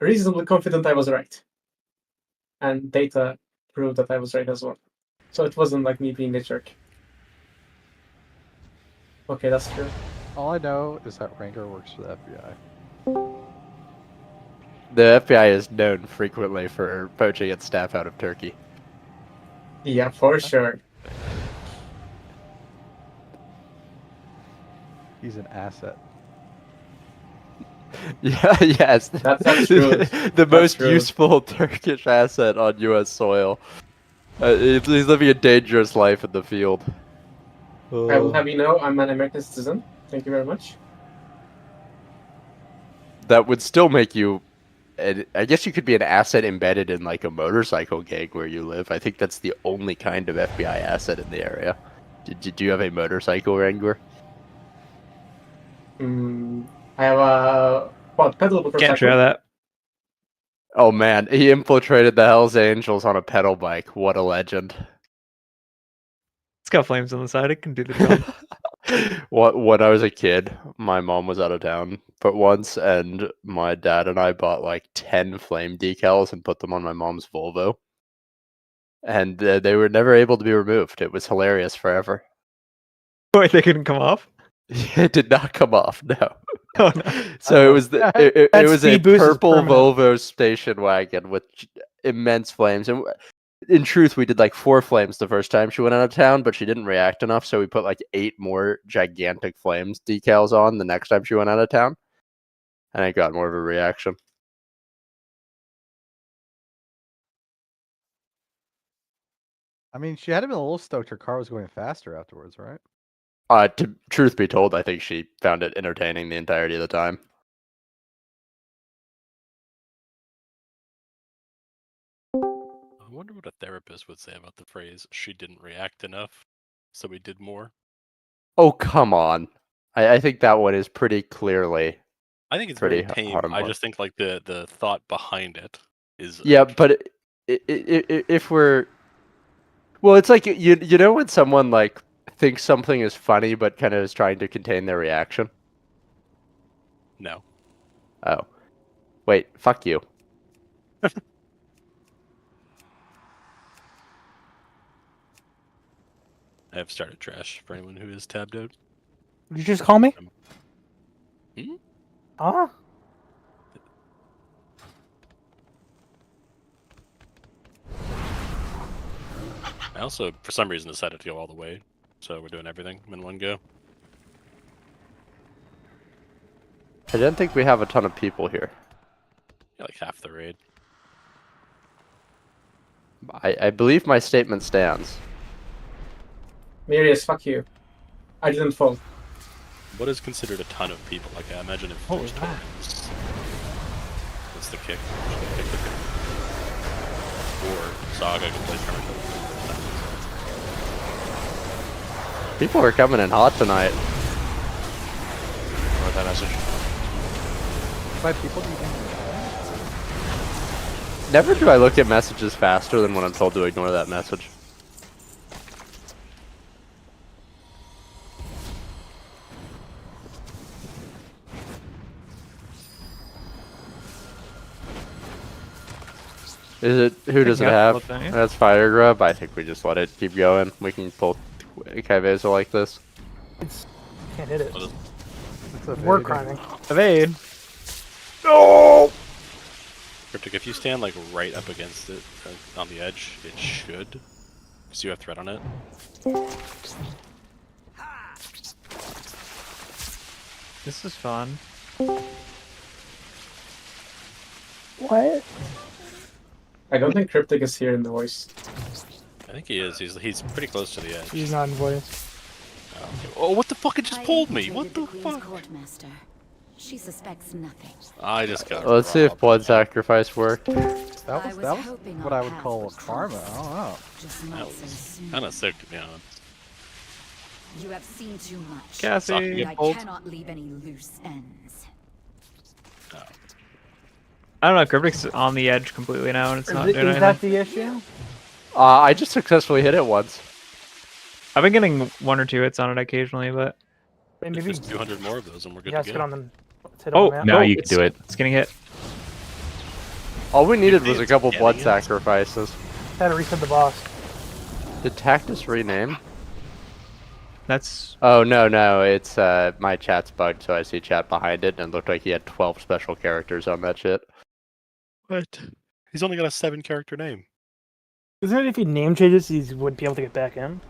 reasonably confident I was right. And data proved that I was right as well. So it wasn't like me being a jerk. Okay, that's true. All I know is that Ranger works for the FBI. The FBI is known frequently for poaching its staff out of Turkey. Yeah, for sure. He's an asset. Yeah, yes. That's true. The most useful Turkish asset on U.S. soil. He's living a dangerous life in the field. I will have you know I'm an American citizen. Thank you very much. That would still make you... I guess you could be an asset embedded in like a motorcycle gang where you live. I think that's the only kind of FBI asset in the area. Did you have a motorcycle, Wrangler? I have a pedal motorcycle. Can't try that. Oh man, he infiltrated the Hells Angels on a pedal bike. What a legend. It's got flames on the side. It can do the job. When I was a kid, my mom was out of town for once, and my dad and I bought like 10 flame decals and put them on my mom's Volvo. And they were never able to be removed. It was hilarious forever. Wait, they couldn't come off? It did not come off, no. Oh no. So it was it was a speed boost is purple permanent. Volvo station wagon with immense flames. And in truth, we did like 4 flames the first time she went out of town, but she didn't react enough, so we put like 8 more gigantic flames decals on the next time she went out of town. And it got more of a reaction. I mean, she had been a little stoked her car was going faster afterwards, right? To truth be told, I think she found it entertaining the entirety of the time. I wonder what a therapist would say about the phrase, she didn't react enough, so we did more. Oh, come on. I think that one is pretty clearly... I think it's pretty very tame. harmful. I just think like the thought behind it is... Yeah, but if we're... Well, it's like, you know when someone like thinks something is funny but kind of is trying to contain their reaction? No. Oh. Wait, fuck you. I have started trash for anyone who is tabbed out. Did you just call me? Hmm? Huh? I also, for some reason, decided to go all the way. So we're doing everything in one go. I didn't think we have a ton of people here. Yeah, like half the raid. I believe my statement stands. Mirius, fuck you. I didn't fall. What is considered a ton of people? Like, I imagine if Holy there's crap. tournaments. What's the kick? Should I kick the kick? Or Saga can play tournament. People are coming in hot tonight. Or that message. By people, do you think? Never do I look at messages faster than when I'm told to ignore that message. Is it, who does it have? That's Fire Grub. I think we just let it keep going. We can pull Kaivezo like this. Can't hit it. It's a We're very crying. Evade. No! Cryptic, if you stand like right up against it on the edge, it should. Because you have threat on it. This is fun. What? I don't think Cryptic is here in the voice. I think he is. He's pretty close to the edge. He's not in voice. Oh, okay. Oh, what the fuck? It just pulled me. What the fuck? Courtmaster. She suspects nothing. I just got. Let's see if blood sacrifice worked. That was what I would call karma. I don't know. Just That not so was soon. kind of sick, to be honest. You have seen too much. Cassie. I cannot leave any loose ends. Oh. I don't know, Cryptic's on the edge completely now and it's not doing Is anything. that the issue? I just successfully hit it once. I've been getting 1 or 2 hits on it occasionally, but... Maybe Just 200 more of those and we're good yeah, to let's go. hit on them. Let's hit Oh, on them. No, no, you can it's do it. It's getting hit. All we needed Maybe was a it's couple blood getting it. sacrifices. Had to reset the boss. Did Tactus rename? That's Oh no, it's my chat's bugged, so I see chat behind it, and it looked like he had 12 special characters on that shit. What? He's only got a 7-character name. Isn't it if he name changes, he would be able to get back in?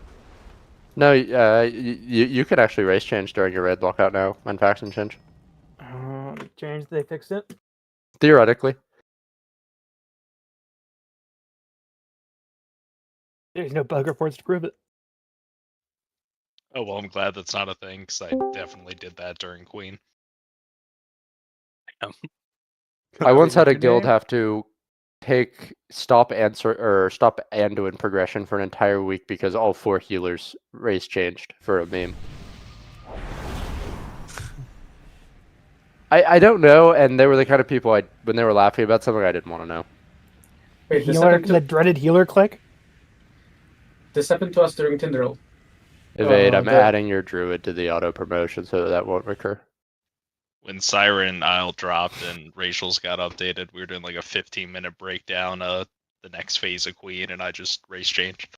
No, you can actually race change during your raid lockout now and faction change. Change, they fixed it? Theoretically. There's no bug reports to prove it. Oh well, I'm glad that's not a thing because I definitely did that during Queen. I once had a guild have to stop and doing progression for an entire week because all 4 healers race changed for a meme. I don't know, and they were the kind of people when they were laughing about something I didn't want to know. Wait, The dreaded healer click? this happened to us during Tinderell. Evade, I'm the- adding your druid to the auto promotion so that won't recur. When Siren Isle dropped and Racials got updated, we were doing like a 15-minute breakdown of the next phase of Queen, and I just race changed.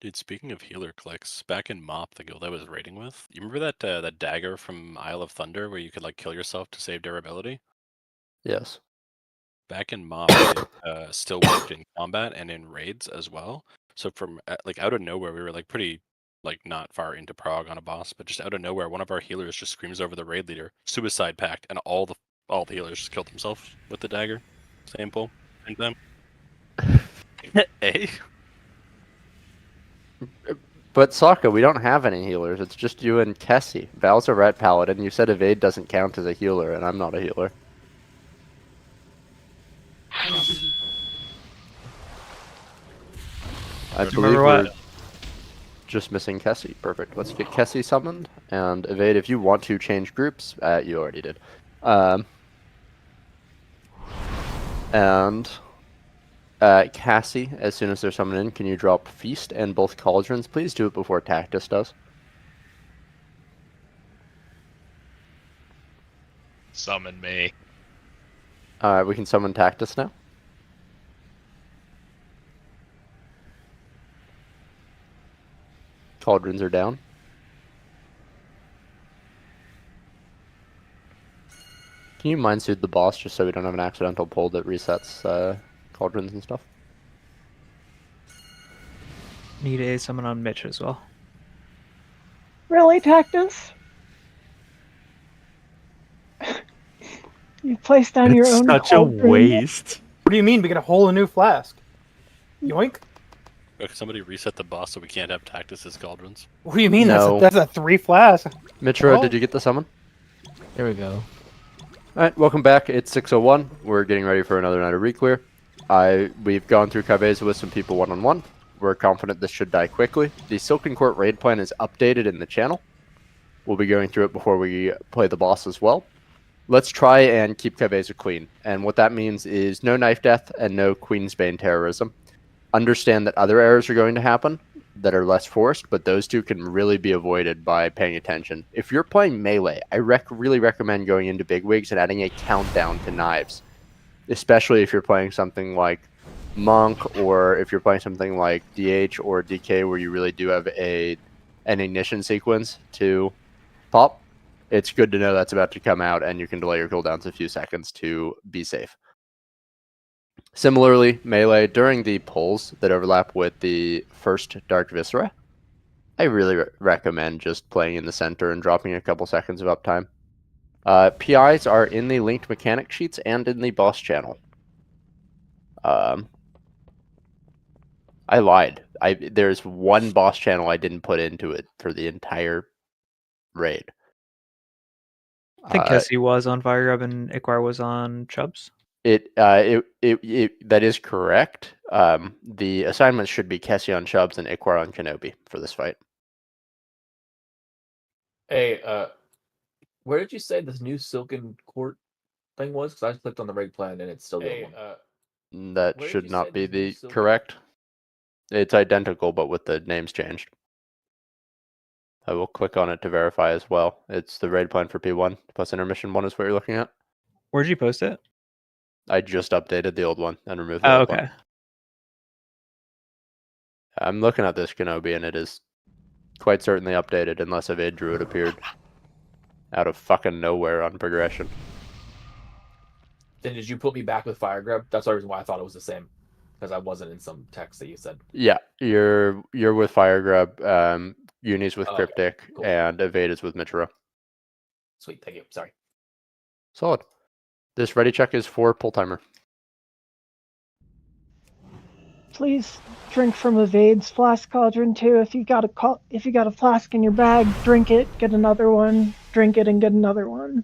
Dude, speaking of healer clicks, back in Mop, the guild I was raiding with, you remember that dagger from Isle of Thunder where you could like kill yourself to save durability? Yes. Back in Mop, it still worked in combat and in raids as well. So from like out of nowhere, we were like pretty like not far into Prague on a boss, but just out of nowhere, one of our healers just screams over the raid leader, "Suicide pact," and all the healers just killed themselves with the dagger. Same pull, same time. Eh? But Sokka, we don't have any healers. It's just you and Kessie. Val's a ret paladin. You said evade doesn't count as a healer, and I'm not a healer. I believe Remember we're what? just missing Kessie. Perfect. Let's get Kessie summoned. And evade, if you want to change groups, you already did. And Cassie, as soon as they're summoned in, can you drop Feast and both Cauldrons? Please do it before Tactus does. Summon me. We can summon Tactus now. Cauldrons are down. Can you mind soothe the boss just so we don't have an accidental pull that resets Cauldrons and stuff? need a summon on Mitch as well. Really, Tactus? You placed down your own Such a cauldron. waste. What do you mean? We get a whole new flask. Yoink. Could somebody reset the boss so we can't have Tactus's cauldrons? What do you mean? No. That's a 3 flask. Mitra, Oh. did you get the summon? There we go. Alright, welcome back. It's 6:01. We're getting ready for another night of Reclear. We've gone through Cabeza with some people one-on-one. We're confident this should die quickly. The Silken Court raid plan is updated in the channel. We'll be going through it before we play the boss as well. Let's try and keep Cabeza clean. And what that means is no knife death and no Queensbane terrorism. Understand that other errors are going to happen that are less forced, but those two can really be avoided by paying attention. If you're playing melee, I really recommend going into Bigwigs and adding a countdown to knives, especially if you're playing something like Monk, or if you're playing something like DH or DK where you really do have an ignition sequence to pop. It's good to know that's about to come out, and you can delay your cooldowns a few seconds to be safe. Similarly, melee, during the pulls that overlap with the first Dark Viscera, I really recommend just playing in the center and dropping a couple seconds of uptime. PIs are in the linked mechanic sheets and in the boss channel. I lied. There's one boss channel I didn't put into it for the entire raid. I think Kessie was on Firegrub and Iquar was on Chubbs. That is correct. The assignments should be Kessie on Chubbs and Iquar on Kenobi for this fight. Hey, where did you say this new Silken Court thing was? Because I clicked on the reg plan and it's still the one. That Where did should you not say be this new the Silken- correct. It's identical, but with the names changed. I will click on it to verify as well. It's the raid plan for P1 plus intermission 1 is what you're looking at. Where'd you post it? I just updated the old one and removed the Oh, old okay. one. I'm looking at this Kenobi, and it is quite certainly updated, unless Evade Druid appeared out of fucking nowhere on progression. Then did you put me back with Fire Grab? That's the reason why I thought it was the same, because I wasn't in some text that you said. Yeah, you're with Fire Grab, Uni's with Oh, okay. Cryptic, Cool. and Evade is with Mitchell. Sweet, thank you. Sorry. Solid. This ready check is for pull timer. Please drink from Evade's flask cauldron too. If you got a flask in your bag, drink it, get another one, drink it, and get another one.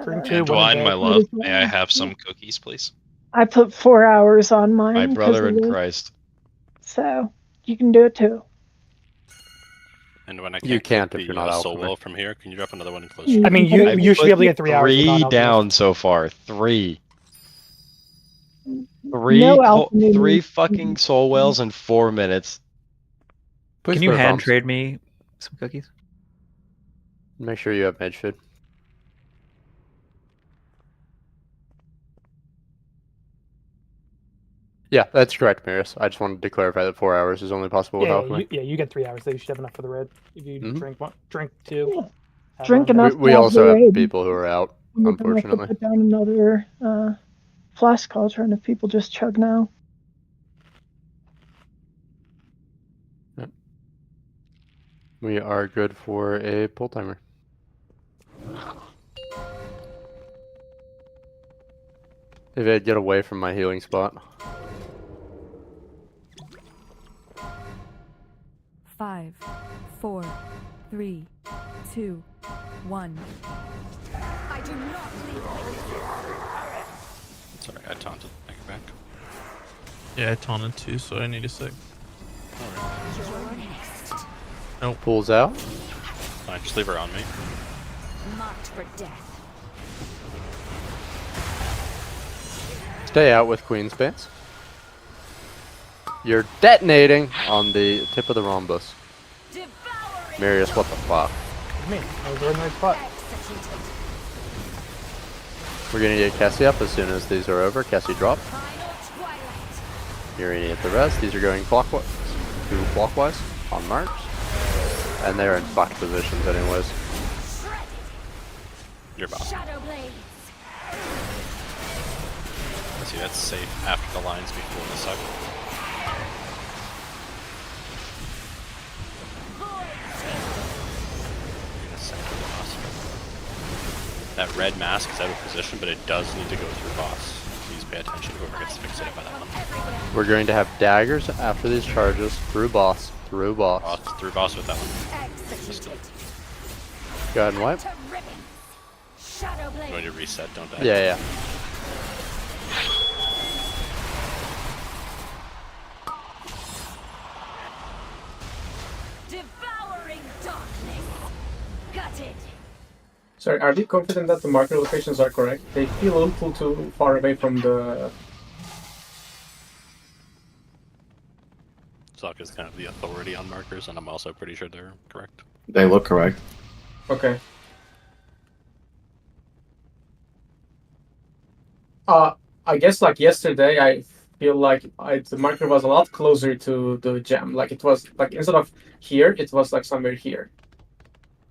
Drink two, one Dwayne, a my day. love, may I have some cookies, please? I put 4 hours on mine. My 'cause brother of in it, Christ. So you can do it too. And when I You can't click if you're the, not soul alchemy. well from here, can you drop another one closer? Mm. I mean, you should be able to get 3 hours. with Three non-alchemist. down so far. Three. Three, No alchemy. three fucking soul wells in 4 minutes. Please Can you put hand bombs. trade me some cookies? Make sure you have mage food. Yeah, that's correct, Marius. I just wanted to clarify that 4 hours is only possible with Yeah, alchemy. you get 3 hours. So you should have enough for the raid. If you Mhm. drink two. Yeah. have Drink one. enough. We to also the have raid. people who are out, We're gonna have to unfortunately. put down another flask cauldron if people just chug now. We are good for a pull timer. If I get away from my healing spot. 5, 4, 3, 2, 1. I do not leave Sorry, I taunted. Take it back. Yeah, I taunted too, so I need a sec. Pulls out. Fine, just leave her on me. marked for death. Stay out with Queen's Base. You're detonating on the tip of the rhombus. Marius, what the fuck? Me, I was right in the right spot. We're gonna get Cassie up as soon as these are over. Cassie drop. You're gonna get the rest. These are going clockwise. Clockwise on marks. And they're in fucked positions anyways. Your boss. Shadow blades. Let's see, that's safe after the lines before the suck. That red mask is out of position, but it does need to go through boss. Please pay attention, whoever gets fixated by that one. We're going to have daggers after these charges. Through boss. Through boss. Through boss with that one. Go ahead and wipe. Shadow blades. I'm going to reset, don't die. Yeah, yeah. Devouring darkness. Gutted. Sorry, are we confident that the marker locations are correct? They feel a little too far away from the... Zuck is kind of the authority on markers, and I'm also pretty sure they're correct. They look correct. Okay. I guess like yesterday, I feel like the marker was a lot closer to the gem. Like it was like instead of here, it was like somewhere here.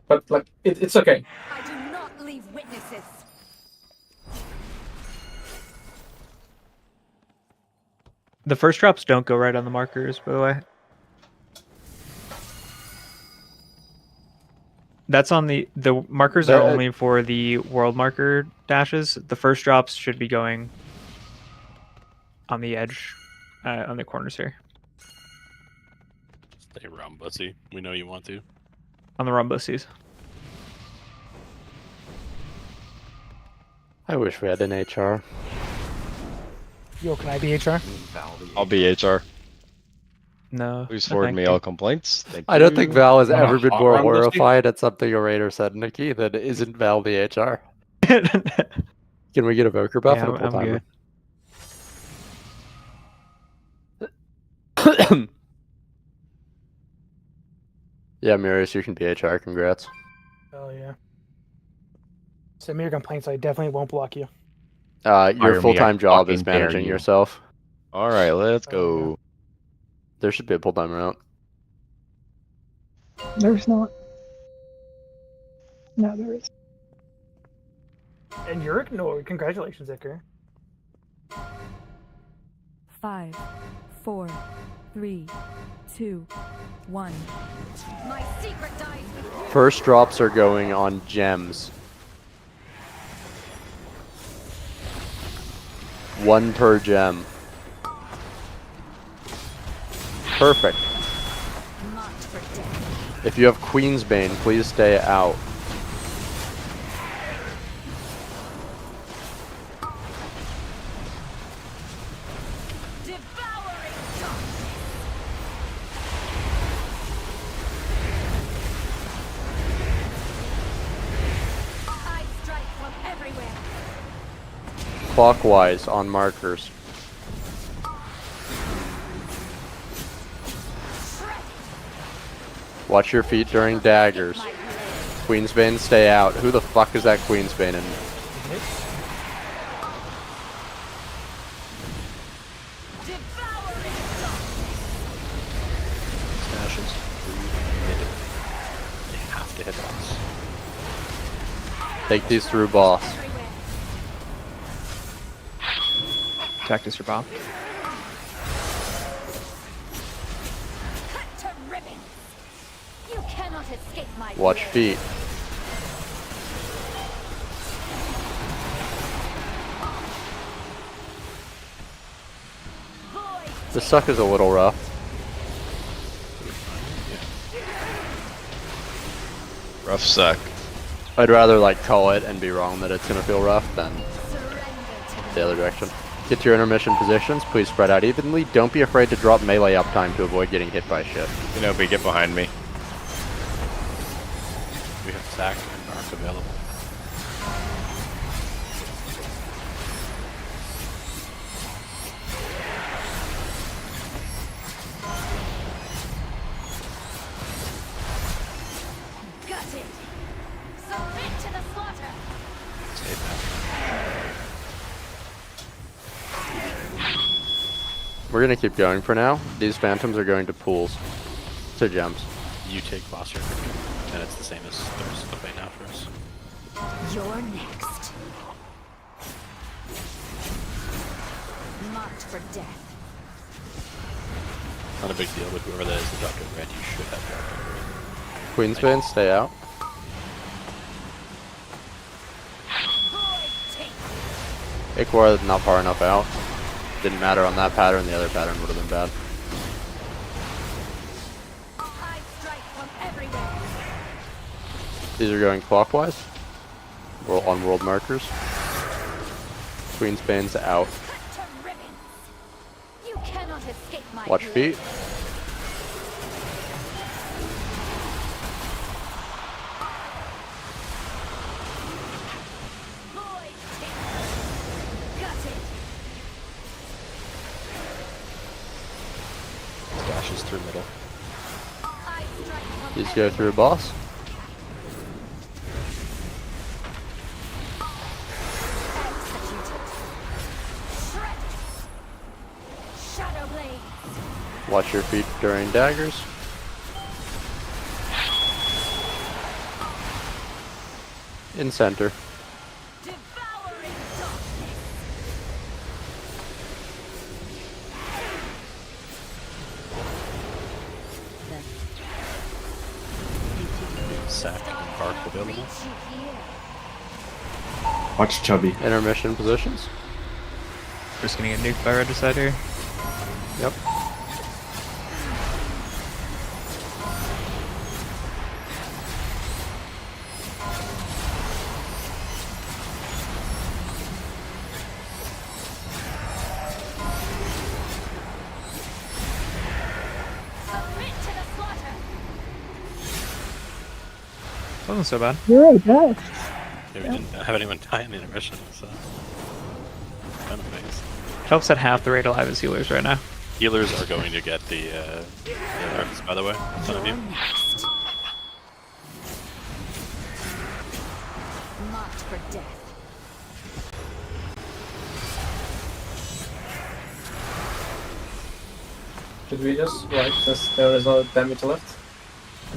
But like it's okay. I do not leave witnesses. The first drops don't go right on the markers, by the way. That's on the markers are only for the world marker dashes. The first drops should be going on the edge, on the corners here. Stay around, Bussy. We know you want to. On the rhombuses. I wish we had an HR. Yo, can I be HR? I'll be HR. No. Please no, forward thank me you. all complaints. Thank I don't think you. Val has Wanna ever been hot more run this horrified at something a raider said, Nikki, that isn't Val the HR. Can we get a Evoker buff Yeah, and a pull I'm timer? Yeah, Marius, you can be HR. Congrats. Oh yeah. Send me your complaints. I definitely won't block you. Your Fire me, I full-time job is fucking dare managing you. yourself. All right, let's go. There should be a pull timer out. There's not. No, there is. And you're no, congratulations, Iker. 5, 4, 3, 2, 1. My secret dies with you. First drops are going on gems. 1 per gem. Perfect. Marked for death. If you have Queensbane, please stay out. Devouring darkness. I strike from everywhere. Clockwise on markers. Watch your feet during daggers. Queensbane, stay out. Who the fuck is that Queensbane in? Smashes. They have to hit us. Take these through boss. Tactics your bomb. Cut to ribbons. You cannot escape my Watch blade. feet. This suck is a little rough. Rough suck. I'd rather like call it and be wrong that it's gonna feel rough than the other direction. Get to your intermission positions. Please spread out evenly. Don't be afraid to drop melee uptime to avoid getting hit by shit. You know, get behind me. We have Sack and Mark available. Gutted. Submit to the slaughter. Save that. We're gonna keep going for now. These phantoms are going to pools. To gems. You take boss here, and it's the same as the rest of the fight now for us. You're next. Marked for death. Not a big deal, but whoever that is that dropped in red, you should have dropped in red. Queensbane, stay out. Ikwar not far enough out. Didn't matter on that pattern, the other pattern would have been bad. I strike from everywhere. These are going clockwise. On world markers. Queensbane's out. Cut to ribbons. You cannot escape my Watch blade. feet. Void tick. Gutted. Dashes through middle. I strike from These go through boss. executed. Shredded. Shadow blade. Watch your feet during daggers. In center. Devouring darkness. Sack and Bark available. Reach you here. Watch Chubby. Intermission positions. Just gonna get nuked by Regicide here. Yep. Submit to the slaughter. Wasn't so bad. You're right, guys. Yeah, we didn't have anyone die in the intermission, so kind of nice. Phelps at half the rate alive as healers right now. Healers are going to get the arcs, by the way. Some of you. Next. Marked for death. Should we just wait since there is no damage left?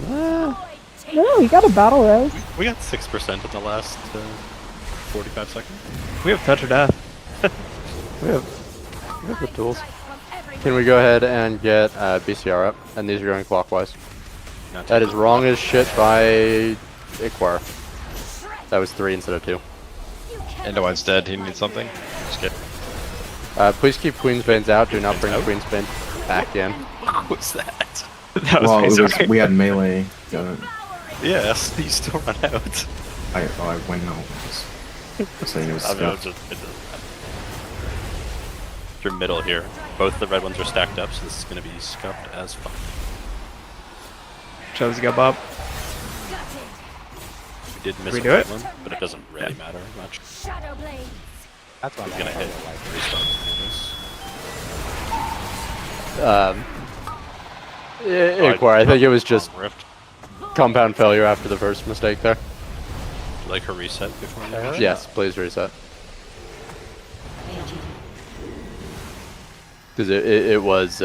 No, we got a battle res. We got 6% in the last 45 seconds. We have touch of death. We have the tools. Can we go ahead and get BCR up? And these are going clockwise. That is wrong as shit by Iquar. That was 3 instead of 2. Endowine's dead. He needs something. Just kidding. Please keep Queensbane's out. Do not bring Queensbane back in. What was that? That was Well, me, it was, sorry. we had melee. Yes, you still run out. I went out. Just saying it was I mean, stuff. You're middle here. Both the red ones are stacked up, so this is going to be scuffed as fuck. Joe's got Bob. We did miss Redo a red it? one, but it doesn't really matter much. Shadow blades. That's what He's I'm going to hit like. restarts. Iquar, I think it was just Rift. compound failure after the first mistake there. Would you like her reset before you finish? Yes, please reset. Because it was,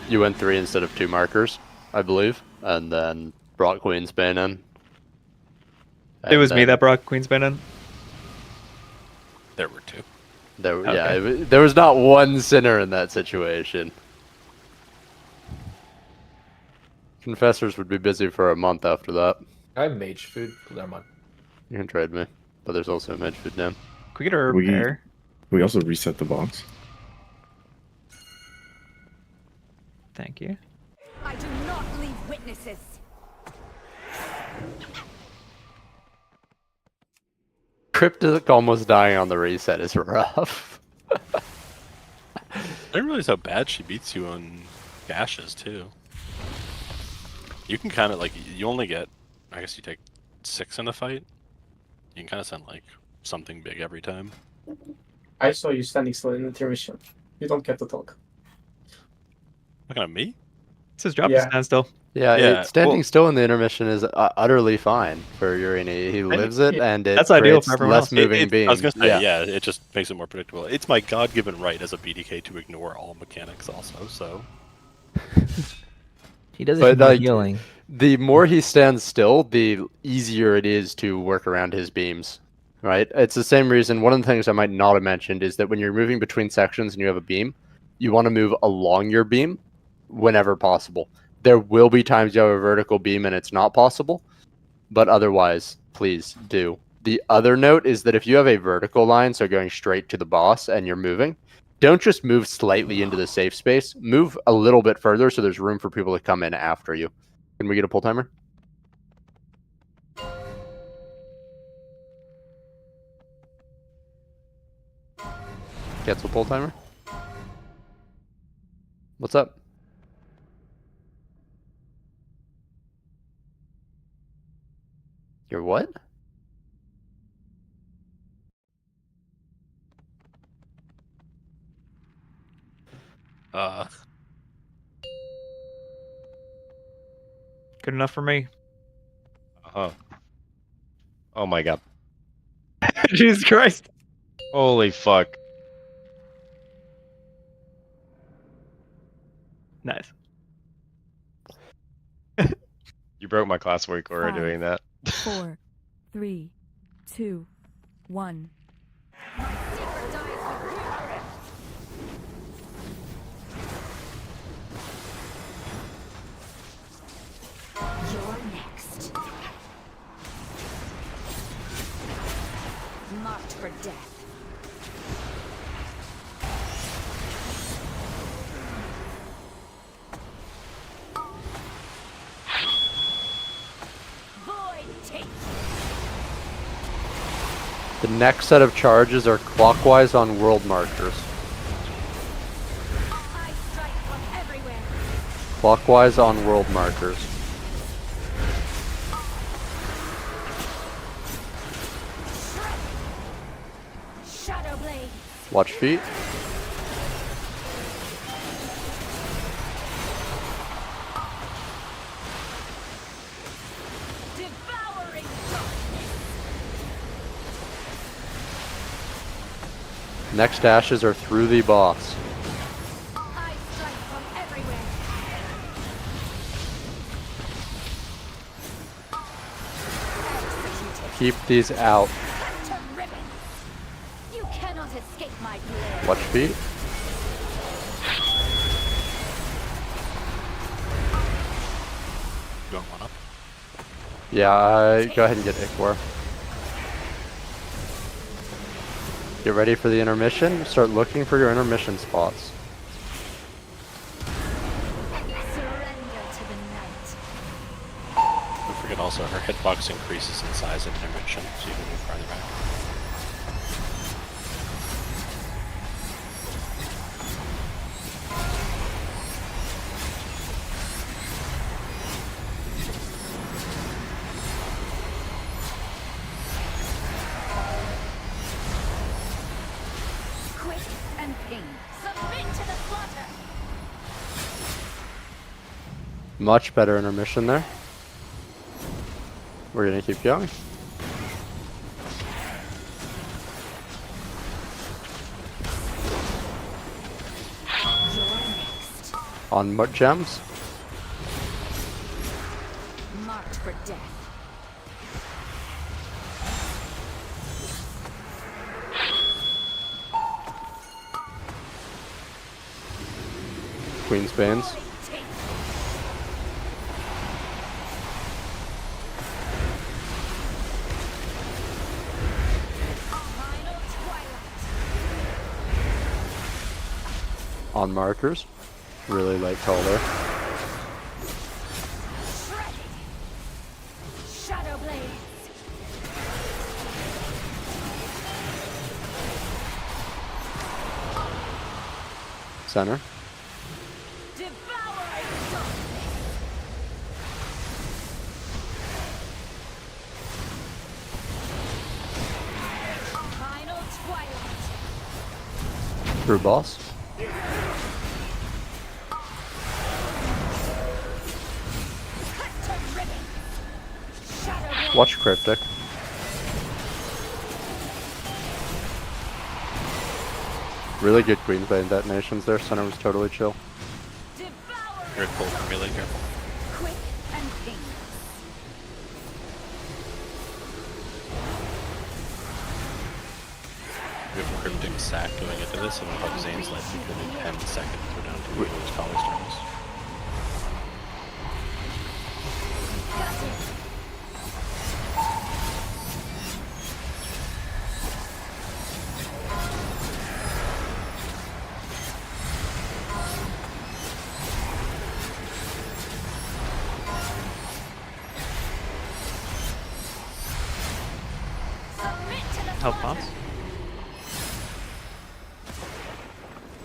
you went 3 instead of 2 markers, I believe, and then brought Queensbane in. It was And me then that brought Queensbane in. There were 2. Yeah, there was not one sinner in that situation. Confessors would be busy for a month after that. I have mage food. Never mind. You can trade me, but there's also mage food down. Can we get a repair? We also reset the box. Thank you. I do not leave witnesses. Cryptic almost dying on the reset is rough. I didn't realize how bad she beats you on gashes, too. You can kind of, like, you only get, I guess you take 6 in a fight. You can kind of send, like, something big every time. I saw you standing still in intermission. You don't get to talk. Looking at me? It says drop Yeah. to stand still. Yeah, standing well- still in the intermission is utterly fine for Urini. He lives it, and it That's ideal creates for everyone less else. moving beams. I was gonna say, yeah, it just makes it more predictable. It's my god-given right as a BDK to ignore all mechanics also, so... He does it But, for like, healing. the more he stands still, the easier it is to work around his beams, right? It's the same reason, one of the things I might not have mentioned is that when you're moving between sections and you have a beam, you want to move along your beam whenever possible. There will be times you have a vertical beam and it's not possible, but otherwise, please do. The other note is that if you have a vertical line, so going straight to the boss and you're moving, don't just move slightly into the safe space. Move a little bit further so there's room for people to come in after you. Can we get a pull timer? Cancel pull timer? What's up? Your what? Good enough for me. Oh my god. Jesus Christ. Holy fuck. Nice. You broke my class work order 5, doing that. 4, 3, 2, 1. You're next. Marked for death. Void take. The next set of charges are clockwise on world markers. I strike from everywhere. Clockwise on world markers. Shadow blade. Watch feet. Devouring darkness. Next dashes are through the boss. I strike from everywhere. keep these out. To ribbons. You cannot escape my blade. Watch feet. You want one up? Yeah, go ahead and get Ichor. Get ready for the intermission. Start looking for your intermission spots. Surrender to the night. Don't forget also her hitbox increases in size in intermission, so you can move farther back. Quick and ping. Submit to the slaughter. Much better intermission there. We're gonna keep going. On what gems? Marked for death. Queen's Banes. Final twilight. On markers. Really light color. Shredded. Shadow blades. Center. Devouring darkness. Final twilight. Through boss. Cut to ribbons. Shadow blades. Watch Cryptic. Really good Queen's Bane detonations there. Center was totally chill. Earth pull from melee, careful. Quick and ping. We have a cryptic sack going into this, and we'll have Zane's life because in 10 seconds we're down to Weaver's college turns. Got it. Submit to the Help slaughter. pops.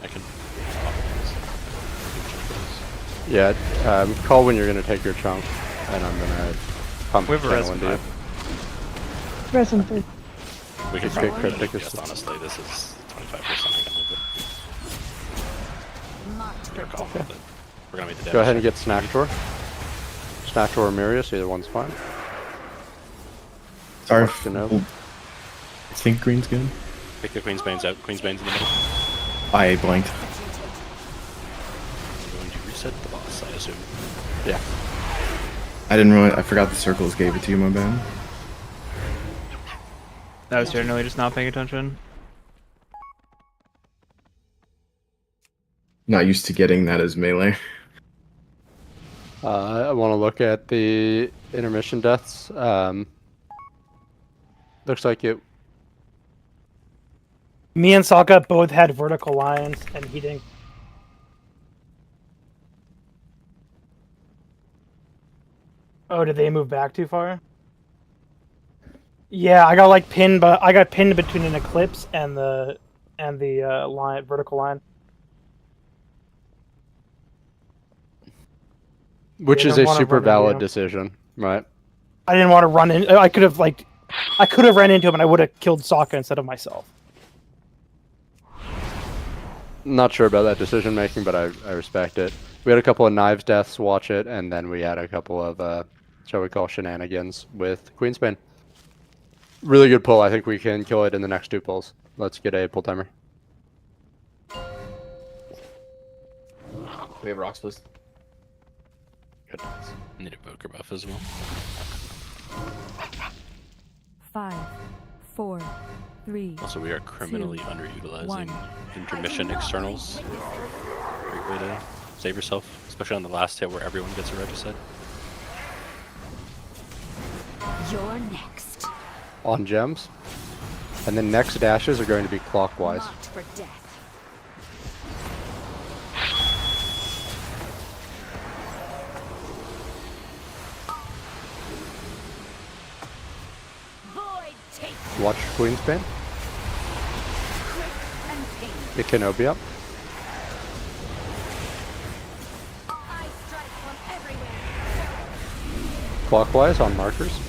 I can. Yeah, call when you're gonna take your chunk, and I'm gonna pump We have a channel res into you. five. Resin 3. We can It's good probably cryptic just assist. honestly, this is 25%. I can move Marked it. for Your call, death. but we're gonna make the damage. Go ahead and get Snacktor. Snacktor or Mirius, either one's fine. Sorry. Watch Genova. I think green's good. Pick the Queen's Banes out. Queen's Banes in the middle. I blanked. I'm going to reset the boss, I assume. Yeah. I didn't really. I forgot the circles gave it to you, my bad. That was generally just not paying attention. Not used to getting that as melee. I want to look at the intermission deaths. Looks like it. Me and Sokka both had vertical lines, and he didn't. Oh, did they move back too far? Yeah, I got like pinned, but I got pinned between an eclipse and the line, vertical line. Which Yeah, is don't a wanna super run into valid you. decision, right? I didn't want to run in. I could have ran into him, and I would have killed Sokka instead of myself. Not sure about that decision making, but I respect it. We had a couple of knives deaths, watch it, and then we had a couple of, shall we call shenanigans with Queen's Bane. Really good pull. I think we can kill it in the next two pulls. Let's get a pull timer. We have rocks, please. Good. Need a Boker buff as well. 5, 4, 3. Also, we are criminally 2, underutilizing 1. intermission externals. Great way to save yourself, especially on the last hit where everyone gets a regicide. You're next. On gems. And then next dashes are going to be clockwise. Marked for death. Void take Watch Queensbane. quick and pain. Ikenobi up. I strike from everywhere. Clockwise on markers.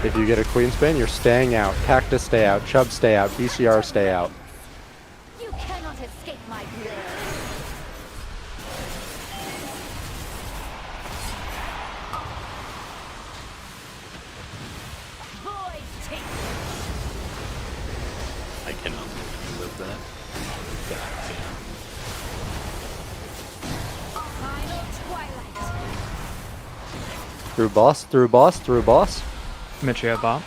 If you get a Queensbane, you're staying out. Cactus stay out. Chubb stay out. BCR stay out. You cannot escape my blade. Void take I cannot live that. God damn. final twilight. Through boss, through boss, through boss. Mitchia bot.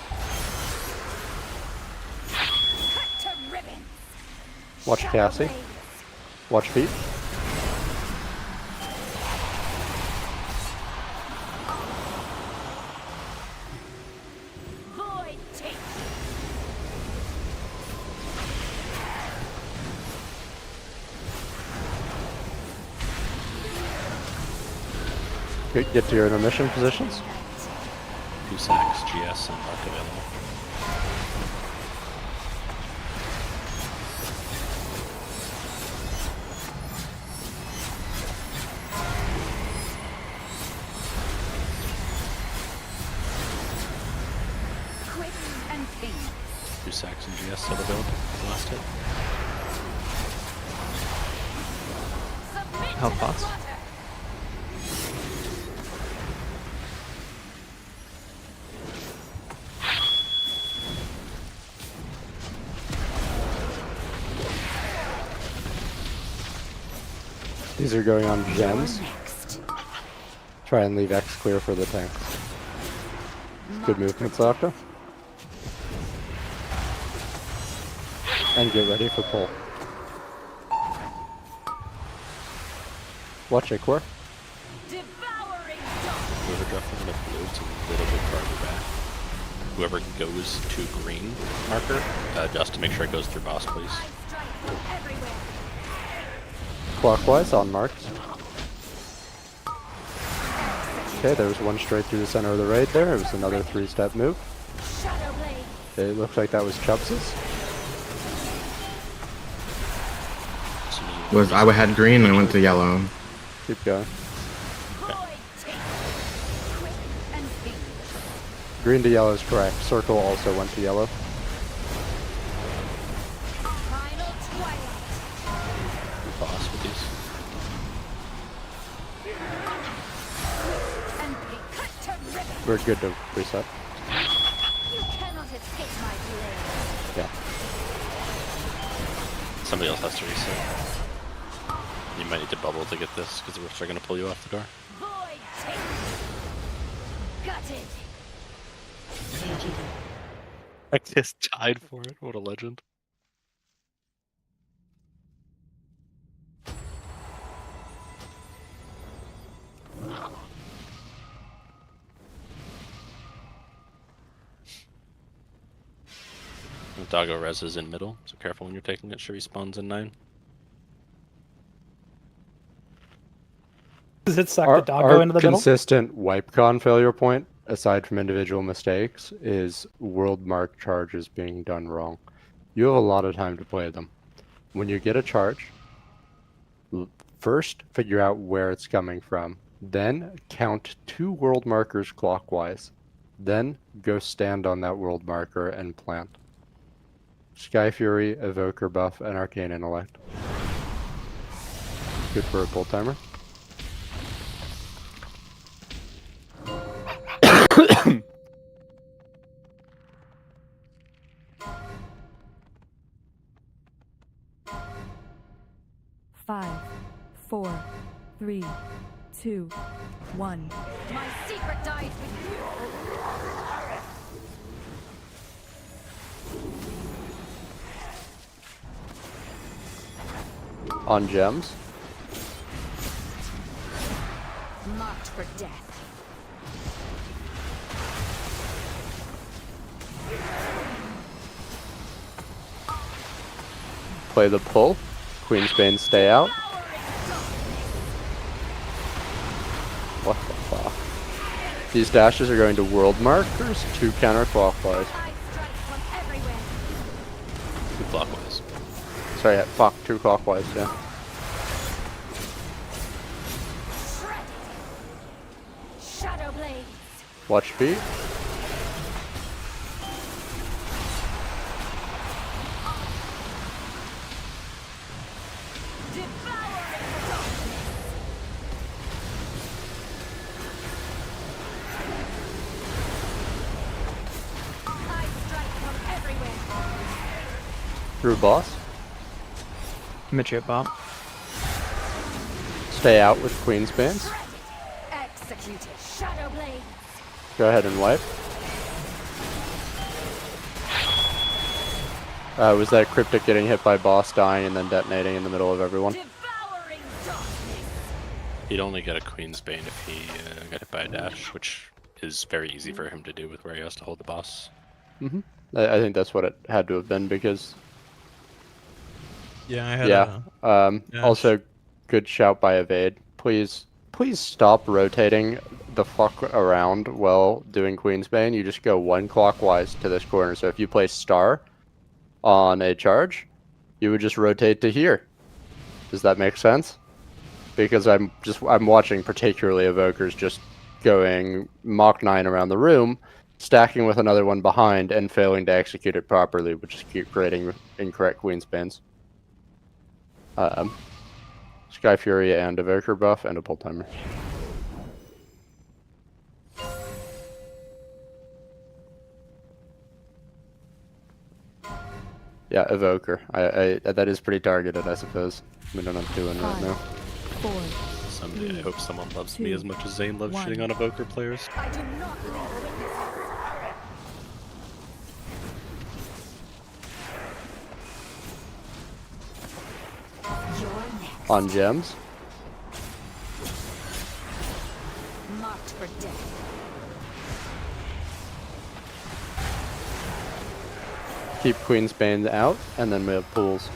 Cut to ribbons. Watch Shadow Cassie. blades. Watch feet. Void take. Get to your intermission positions. 2 sacks, GS, and Arc available. Quick and pain. 2 sacks and GS still available. Last hit. Submit Health to the bots. slaughter. These are going on gems. Next. Try and leave X clear for the tanks. Good movement, Sokka. And get ready for pull. Watch Ichor. Devouring Whoever dropped in the blue, it's a little bit farther back. Whoever goes to green marker, just to make sure it goes through boss, please. I strike from everywhere. Clockwise on marks. Okay, there was one straight through the center of the raid there. It was another 3-step move. Shadow blade. It looks like that was Chubbs's. I had green and I went to yellow. Keep going. Void take. Quick and pain. Green to yellow is correct. Circle also went to yellow. Final twilight. Boss with these. And pain. Cut to ribbons. We're good to reset. You cannot escape my blade. Yeah. Somebody else has to reset. You might need to bubble to get this, because the rifts are going to pull you off the door. Void take. Gutted. I just died for it. What a legend. Doggo res is in middle, so careful when you're taking it. She respawns in 9. Does it suck Our, the doggo into the middle? consistent WipeCon failure point, aside from individual mistakes, is world mark charges being done wrong. You have a lot of time to play them. When you get a charge, first figure out where it's coming from, then count 2 world markers clockwise, then go stand on that world marker and plant. Sky Fury, Evoker buff, and Arcane Intellect. Good for a pull timer. Five, 4, 3, 2, 1. My secret dies with you. On gems. Marked for death. Play the pull. Queensbane stay out. What the fuck? These dashes are going to world markers, 2 counterclockwise. Two clockwise. Sorry, yeah, fuck, 2 clockwise, yeah. Shadow blades. Watch feet. Through boss. Mid-chip bomb. Stay out with Queensbands. Executed. Shadow blades. Go ahead and wipe. Was that Cryptic getting hit by boss, dying, and then detonating in the middle of everyone? He'd only get a Queensbane if he got hit by a dash, which is very easy for him to do with where he has to hold the boss. Mm-hmm. I think that's what it had to have been because... Yeah, I had yeah. Also, good shout by Evade. Please stop rotating the fuck around while doing Queensbane. You just go 1 clockwise to this corner. So if you place Star on a charge, you would just rotate to here. Does that make sense? Because I'm watching particularly Evokers just going Mach 9 around the room, stacking with another one behind, and failing to execute it properly, which is keep creating incorrect Queensbanes. Sky Fury and Evoker buff and a pull timer. Yeah, Evoker. I that is pretty targeted, I suppose. We don't have to do it right now. 4, Someday I hope someone loves me as much as Zane loves shitting on Evoker players. I do not On gems. marked for death. Keep Queensbane out, and then we have pools.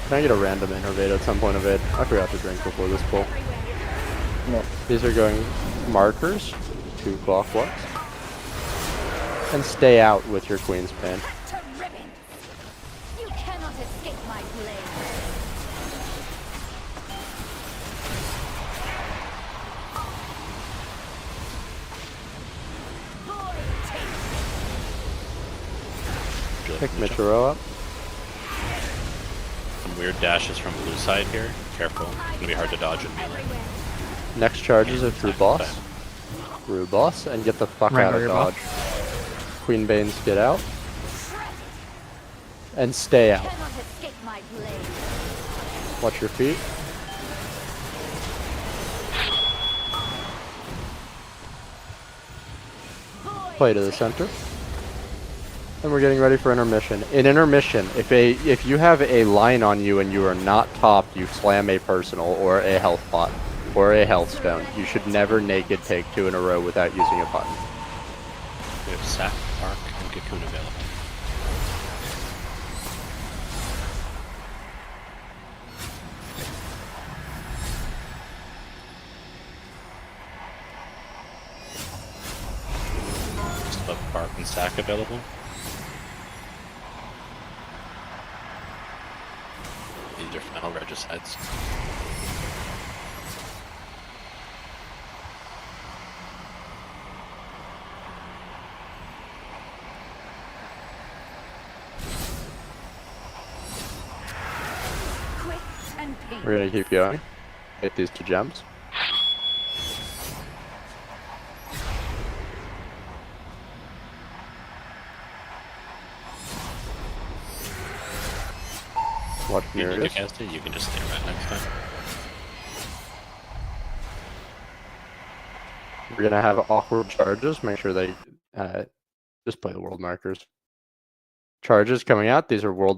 Can I get a random innervate at some point of it? I forgot to drink before this pull. No. These are going markers, 2 clockwise. And stay out with your Queensbane. You cannot escape my blade. Pick Michiro up. Some weird dashes from blue side here. Careful. It's gonna be hard to dodge in melee. Next charges are through boss. Through boss, and get the fuck out of dodge. Queenbanes get out. And stay out. Watch your feet. Play to the center. And we're getting ready for intermission. In intermission, if you have a line on you and you are not topped, you slam a personal or a health pot or a health stone. You should never naked take 2 in a row without using a button. We have Sack, Arc, and Cocoon available. Just above Bark and Sack available. These are final regicides. We're gonna keep going. Hit these 2 gems. Watch If you need to mirrors. cast it, you can just stay around next time. we're gonna have awkward charges. Make sure they just play the world markers. Charges coming out. These are world markers.